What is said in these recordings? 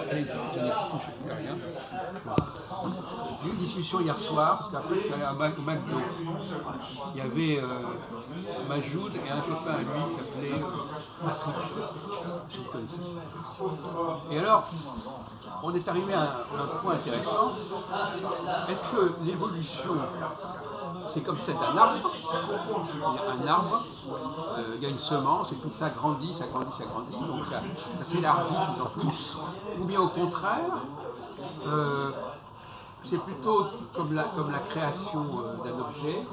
Allez-y, tenez, touchez plus à rien. J'ai eu une discussion hier soir, parce qu'après je suis allé au McDo. Il y avait Majoud et un copain à lui qui s'appelait Patrick. Je le connaissais. Et alors, on est arrivé à un point intéressant. Est-ce que l'évolution, c'est comme celle d'un arbre? Il y a un arbre, il y a une semence, et puis ça grandit, ça grandit, ça grandit, donc ça s'élargit de plus en plus. Ou bien au contraire, c'est plutôt comme la création d'un objet,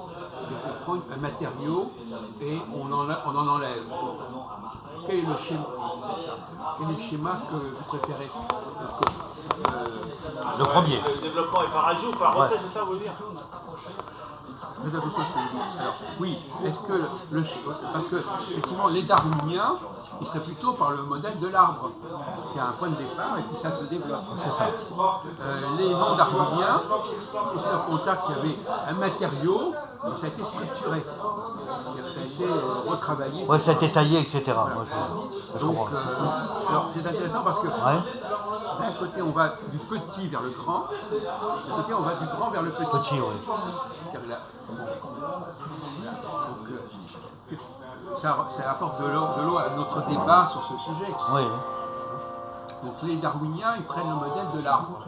on prend un matériau et on en enlève. Quel est le schéma, quel est le schéma que vous préférez? Le premier. Le développement est par ajout ou par retrait, c'est ça vous dire? Alors, oui, est-ce que parce que effectivement les darwiniens, ils seraient plutôt par le modèle de l'arbre, qui a un point de départ et puis ça se développe. C'est ça. Les non-darwiniens, c'est au contact qu'il y avait un matériau, mais ça a été structuré. Ça a été retravaillé. Ouais, ça a été taillé, etc. Voilà. Moi, je Donc, comprends. alors c'est intéressant parce que Ouais. d'un côté on va du petit vers le grand, de l'autre côté on va du grand vers le petit. Petit, oui. Donc, ça apporte de l'eau à notre débat sur ce sujet. Oui. Donc les darwiniens, ils prennent le modèle de l'arbre.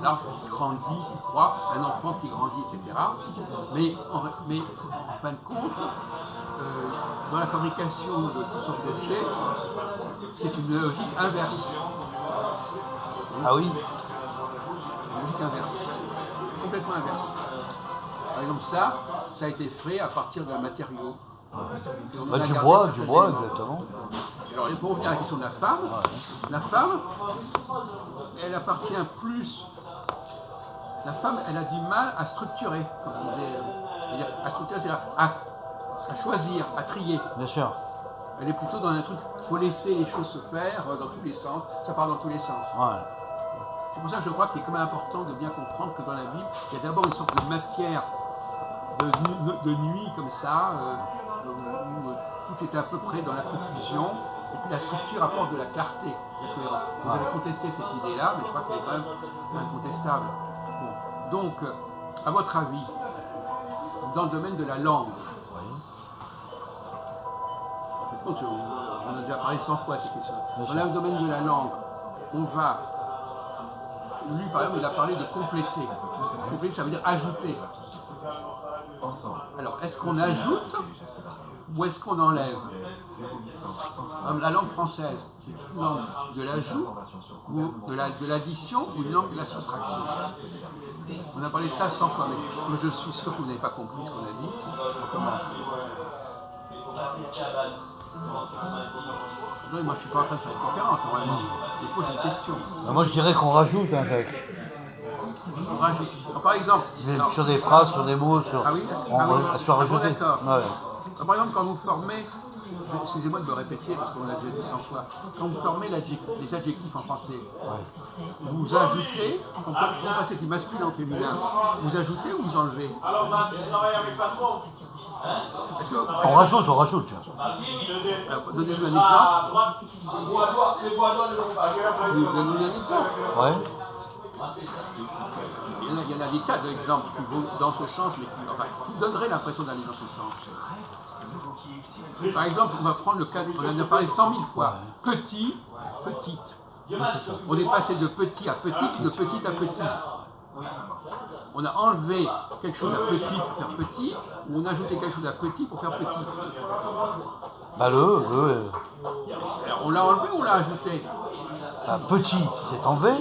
L'arbre qui grandit, qui croît, un enfant qui grandit, etc. Mais en fin de compte, dans la fabrication de toutes sortes d'objets, c'est une logique inverse. Ah oui. Une logique inverse. Complètement inverse. Par exemple, ça a été fait à partir d'un matériau. Bah, du bois, exactement. Alors, pour revenir à la question de la femme, la femme, elle appartient plus. La femme, elle a du mal à structurer, comme je disais. C'est-à-dire, à structurer, c'est-à-dire à choisir, à trier. Bien sûr. Elle est plutôt dans un truc, il faut laisser les choses se faire dans tous les sens, ça part dans tous les sens. Ouais. C'est pour ça que je crois qu'il est quand même important de bien comprendre que dans la Bible, il y a d'abord une sorte de matière de nuit comme ça, où tout est à peu près dans la confusion, et puis la structure apporte de la clarté, de la cohérence. Vous avez contesté cette idée-là, mais je crois qu'elle est quand même incontestable. Bon. Donc, à votre avis, dans le domaine de la langue, on a déjà parlé 100 fois ces questions. Dans le domaine de la langue, on va. Lui, par exemple, il a parlé de compléter. Compléter, ça veut dire ajouter. Alors, est-ce qu'on ajoute ou est-ce qu'on enlève? La langue française, c'est une langue de l'ajout ou de l'addition ou une langue de la soustraction? On a parlé de ça 100 fois, mais je suis sûr que vous n'avez pas compris ce qu'on a dit. On commence. Non, moi je suis pas en train de faire une conférence, normalement. Il pose une question. Moi, je dirais qu'on rajoute, hein, Jacques. On rajoute. Alors, par exemple. Sur des phrases, sur des mots, sur. Ah oui, On soit rajouté. D'accord. Ouais. Par exemple, quand vous formez. Excusez-moi de me répéter parce qu'on l'a déjà dit 100 fois. Quand vous formez les adjectifs en français, vous ajoutez, on passe du masculin au féminin, vous ajoutez ou vous enlevez? On rajoute. Alors, donnez-nous un exemple. Donnez-nous un exemple. Ouais. Il y en a des tas d'exemples qui vont dans ce sens, mais qui donneraient l'impression d'aller dans ce sens. Par exemple, on va prendre le cas, on en a parlé 100 000 fois. Petit, petite. C'est ça. On est passé de petit à petite, de petite à petit. On a enlevé quelque chose à petit pour faire petit, ou on a ajouté quelque chose à petit pour faire petit. Bah Alors, on l'a enlevé ou on l'a ajouté? Bah, petit, c'est enlevé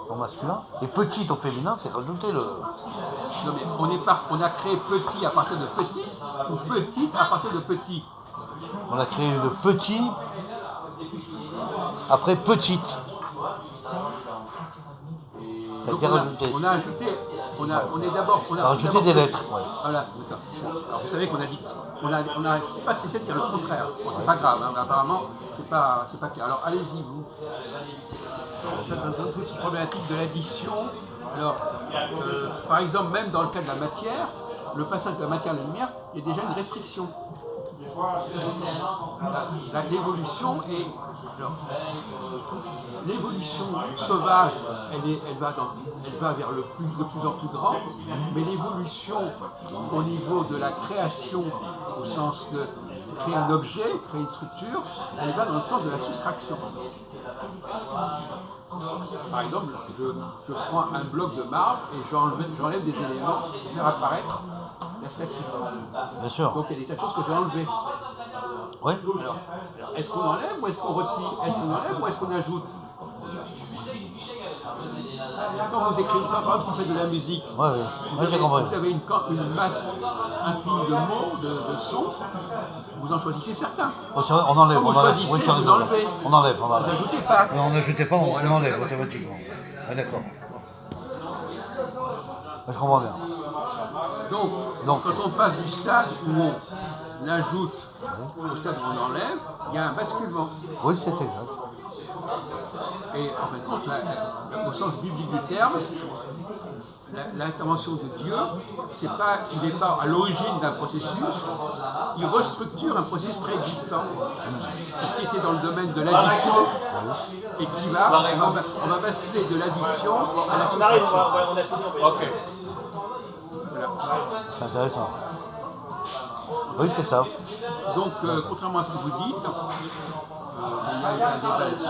au masculin, et petite au féminin, c'est rajouté le. Non mais on a créé petit à partir de petite, ou petite à partir de petit. On a créé le petit, après petite. Ça a été rajouté. On a ajouté, on a rajouté des lettres. Ouais. Voilà, d'accord. Alors vous savez qu'on a dit, on a pas cessé de dire le contraire. Bon, c'est pas grave, hein, mais apparemment c'est pas clair. Alors allez-y vous. Cette problématique de l'addition. Alors, par exemple, même dans le cas de la matière, le passage de la matière à la lumière, il y a déjà une restriction. L'évolution est Alors, l'évolution sauvage, elle va vers de plus en plus grand, mais l'évolution au niveau de la création, au sens de créer un objet, créer une structure, elle va dans le sens de la soustraction. Par exemple, je prends un bloc de marbre et j'enlève des éléments pour faire apparaître la statue. Bien sûr. Donc il y a des tas de choses que j'ai enlevées. Oui. Alors, est-ce qu'on enlève ou est-ce qu'on retire? Est-ce qu'on enlève ou est-ce qu'on ajoute? Quand vous écrivez, par exemple, si vous faites de la musique, Oui, oui. Oui, j'ai compris. vous avez une masse infinie de mots, de sons, vous en choisissez certains. Oh, c'est vrai, on enlève. Quand vous On enlève. choisissez, Oui, tu as vous raison. enlevez. On enlève. Vous n'ajoutez pas. Mais on n'ajoutait pas, Bon, on alors, enlève c'est ça. automatiquement. Ah, d'accord. Je comprends bien. Donc, quand on passe du stade où on ajoute au stade où on enlève, il y a un basculement. Oui, c'est exact. Et en fin de compte, au sens biblique du terme, l'intervention de Dieu, il n'est pas à l'origine d'un processus, il restructure un processus préexistant, qui était dans le domaine de l'addition, et qui on va basculer de l'addition à la On arrive, soustraction. on a fini. Ok. C'est intéressant. Oui, c'est ça. Donc, contrairement à ce que vous dites, il y a un débat là-dessus.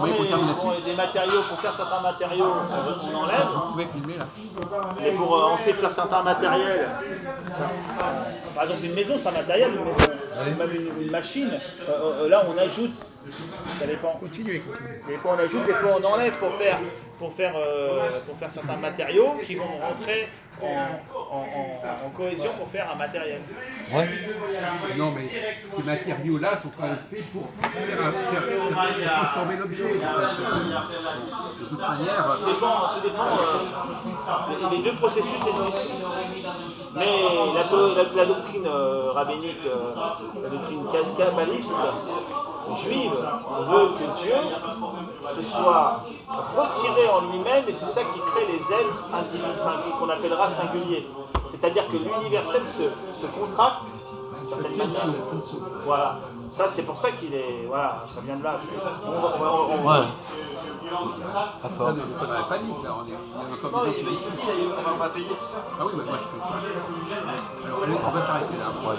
Oui, pour terminer là-dessus. Des matériaux, pour faire certains matériaux, on enlève. Vous pouvez filmer là. Et pour ensuite faire certains matériels, par exemple une maison, c'est un matériel, une maison. Même une machine, là on ajoute, ça dépend. Continuez. Des fois on ajoute, des fois on enlève pour faire certains matériaux qui vont rentrer en cohésion pour faire un matériel. Ouais. Non, mais ces matériaux-là sont quand même faits pour transformer l'objet. De toute manière, Tout dépend, les deux processus existent. Mais la doctrine rabbinique, la doctrine kabbaliste, juive, veut que Dieu se soit retiré en lui-même et c'est ça qui crée les êtres individuels, qu'on appellera singuliers. C'est-à-dire que l'universel se contracte d'une certaine manière. Voilà. Ça, c'est pour ça qu'il est. Voilà, ça vient de là. Ouais. D'accord. on est dans la panique là. Il y a encore Non, des gens mais qui- ici, on va payer. Ah oui, moi je fais. Alors, on va s'arrêter là. Ouais.